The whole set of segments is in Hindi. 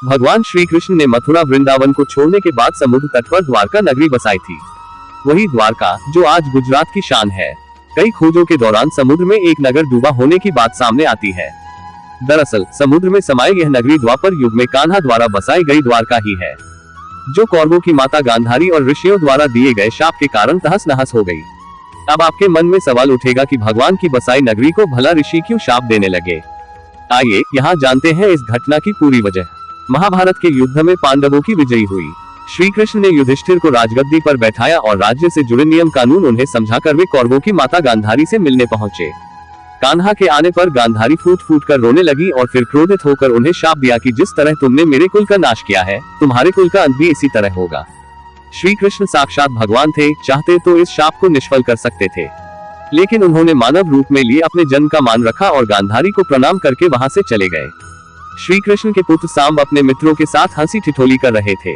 भगवान श्री कृष्ण ने मथुरा वृंदावन को छोड़ने के बाद समुद्र तट पर द्वारका नगरी बसाई थी। वही द्वारका जो आज गुजरात की शान है। कई खोजों के दौरान समुद्र में एक नगर डूबा होने की बात सामने आती है। दरअसल समुद्र में समाई यह नगरी द्वापर युग में कान्हा द्वारा बसाई गई द्वारका ही है, जो कौरवों की माता गांधारी और ऋषियों द्वारा दिए गए शाप के कारण तहस नहस हो गई। अब आपके मन में सवाल उठेगा कि भगवान की बसाई नगरी को भला ऋषि क्यों शाप देने लगे। आइए यहाँ जानते हैं इस घटना की पूरी वजह। महाभारत के युद्ध में पांडवों की विजयी हुई। श्री कृष्ण ने युधिष्ठिर को राजगद्दी पर बैठाया और राज्य से जुड़े नियम कानून उन्हें समझाकर वे कौरवों की माता गांधारी से मिलने पहुंचे। कान्हा के आने पर गांधारी फूट फूट कर रोने लगी और फिर क्रोधित होकर उन्हें शाप दिया कि जिस तरह तुमने मेरे कुल का नाश किया है, तुम्हारे कुल का अंत भी इसी तरह होगा। श्री कृष्ण साक्षात भगवान थे, चाहते तो इस शाप को निष्फल कर सकते थे, लेकिन उन्होंने मानव रूप में लिए अपने जन्म का मान रखा और गांधारी को प्रणाम करके वहां से चले गए। श्री कृष्ण के पुत्र सांब अपने मित्रों के साथ हंसी ठिठोली कर रहे थे।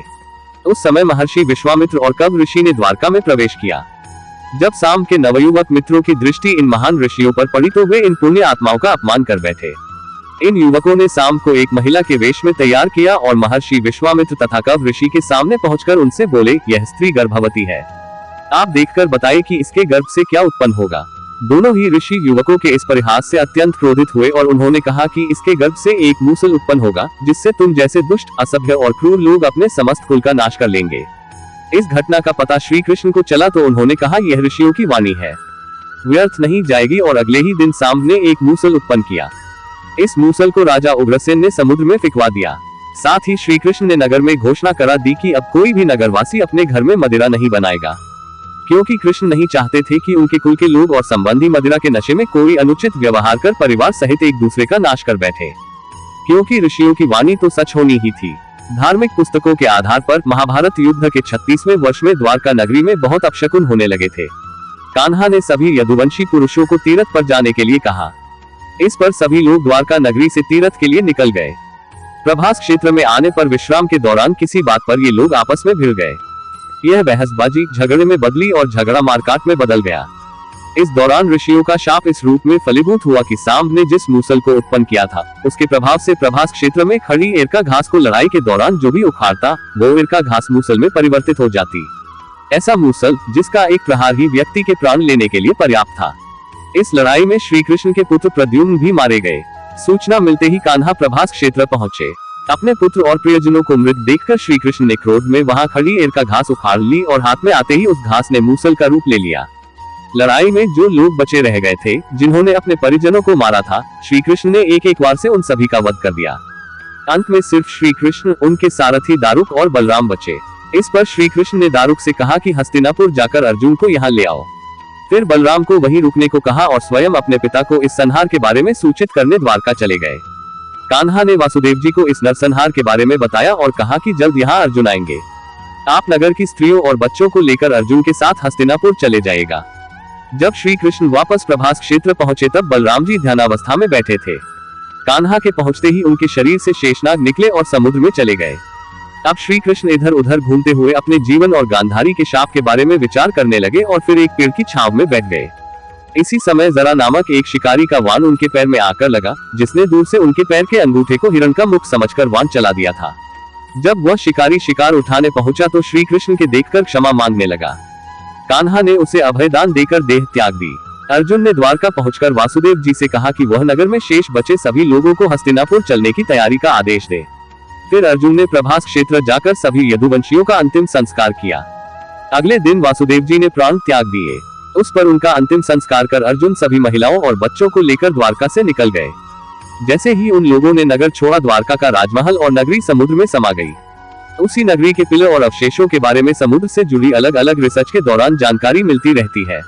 उस समय महर्षि विश्वामित्र और कव ऋषि ने द्वारका में प्रवेश किया। जब सांब के नवयुवक मित्रों की दृष्टि इन महान ऋषियों पर पड़ी तो वे इन पुण्य आत्माओं का अपमान कर बैठे। इन युवकों ने सांब को एक महिला के वेश में तैयार किया और महर्षि विश्वामित्र तथा कव ऋषि के सामने पहुंचकर उनसे बोले, यह स्त्री गर्भवती है, आप देखकर बताइए कि इसके गर्भ से क्या उत्पन्न होगा। दोनों ही ऋषि युवकों के इस परिहास से अत्यंत क्रोधित हुए और उन्होंने कहा कि इसके गर्भ से एक मूसल उत्पन्न होगा, जिससे तुम जैसे दुष्ट, असभ्य और क्रूर लोग अपने समस्त कुल का नाश कर लेंगे। इस घटना का पता श्री कृष्ण को चला तो उन्होंने कहा, यह ऋषियों की वाणी है, व्यर्थ नहीं जाएगी। और अगले ही दिन सांब ने एक मूसल उत्पन्न किया। इस मूसल को राजा उग्रसेन ने समुद्र में फिकवा दिया। साथ ही श्री कृष्ण ने नगर में घोषणा करा दी कि अब कोई भी नगरवासी अपने घर में मदिरा नहीं बनाएगा, क्योंकि कृष्ण नहीं चाहते थे कि उनके कुल के लोग और संबंधी मदिरा के नशे में कोई अनुचित व्यवहार कर परिवार सहित एक दूसरे का नाश कर बैठे, क्योंकि ऋषियों की वाणी तो सच होनी ही थी। धार्मिक पुस्तकों के आधार पर महाभारत युद्ध के 36वें वर्ष में द्वारका नगरी में बहुत अपशकुन होने लगे थे। कान्हा ने सभी यदुवंशी पुरुषों को तीर्थ पर जाने के लिए कहा। इस पर सभी लोग द्वारका नगरी से तीर्थ के लिए निकल गए। प्रभास क्षेत्र में आने पर विश्राम के दौरान किसी बात पर ये लोग आपस में भिड़ गए। यह बहसबाजी झगड़े में बदली और झगड़ा मारकाट में बदल गया। इस दौरान ऋषियों का शाप इस रूप में फलीभूत हुआ कि सांब ने जिस मूसल को उत्पन्न किया था, उसके प्रभाव से प्रभास क्षेत्र में खड़ी एरका घास को लड़ाई के दौरान जो भी उखाड़ता, वो एरका घास मूसल में परिवर्तित हो जाती। ऐसा मूसल जिसका एक प्रहार ही व्यक्ति के प्राण लेने के लिए पर्याप्त था। इस लड़ाई में श्री कृष्ण के पुत्र प्रद्युम्न भी मारे गए। सूचना मिलते ही कान्हा प्रभास क्षेत्र पहुंचे। अपने पुत्र और प्रियजनों को मृत देखकर श्री कृष्ण ने क्रोध में वहां खड़ी एरका घास उखाड़ ली और हाथ में आते ही उस घास ने मूसल का रूप ले लिया। लड़ाई में जो लोग बचे रह गए थे, जिन्होंने अपने परिजनों को मारा था, श्री कृष्ण ने एक एक वार से उन सभी का वध कर दिया। अंत में सिर्फ श्री कृष्ण, उनके सारथी दारुक और बलराम बचे। इस पर श्री कृष्ण ने दारुक से कहा कि हस्तिनापुर जाकर अर्जुन को यहाँ ले आओ। फिर बलराम को वहीं रुकने को कहा और स्वयं अपने पिता को इस संहार के बारे में सूचित करने द्वारका चले गए। कान्हा ने वासुदेव जी को इस नरसंहार के बारे में बताया और कहा कि जल्द यहाँ अर्जुन आएंगे। आप नगर की स्त्रियों और बच्चों को लेकर अर्जुन के साथ हस्तिनापुर चले जाएगा। जब श्री कृष्ण वापस प्रभास क्षेत्र पहुंचे तब बलराम जी ध्यानावस्था में बैठे थे। कान्हा के पहुंचते ही उनके शरीर से शेषनाग निकले और समुद्र में चले गए। अब श्री कृष्ण इधर उधर घूमते हुए अपने जीवन और गांधारी के शाप के बारे में विचार करने लगे और फिर एक पेड़ की छांव में बैठ गए। इसी समय जरा नामक एक शिकारी का वाण उनके पैर में आकर लगा, जिसने दूर से उनके पैर के अंगूठे को हिरण का मुख समझकर वाण चला दिया था। जब वह शिकारी शिकार उठाने पहुंचा तो श्री कृष्ण के देखकर क्षमा मांगने लगा। कान्हा ने उसे अभयदान देकर देह त्याग दी। अर्जुन ने द्वारका पहुंचकर वासुदेव जी से कहा कि वह नगर में शेष बचे सभी लोगों को हस्तिनापुर चलने की तैयारी का आदेश दे। फिर अर्जुन ने प्रभास क्षेत्र जाकर सभी यदुवंशियों का अंतिम संस्कार किया। अगले दिन वासुदेव जी ने प्राण त्याग दिए। उस पर उनका अंतिम संस्कार कर अर्जुन सभी महिलाओं और बच्चों को लेकर द्वारका से निकल गए। जैसे ही उन लोगों ने नगर छोड़ा, द्वारका का राजमहल और नगरी समुद्र में समा गई। उसी नगरी के पिलर और अवशेषों के बारे में समुद्र से जुड़ी अलग अलग रिसर्च के दौरान जानकारी मिलती रहती है।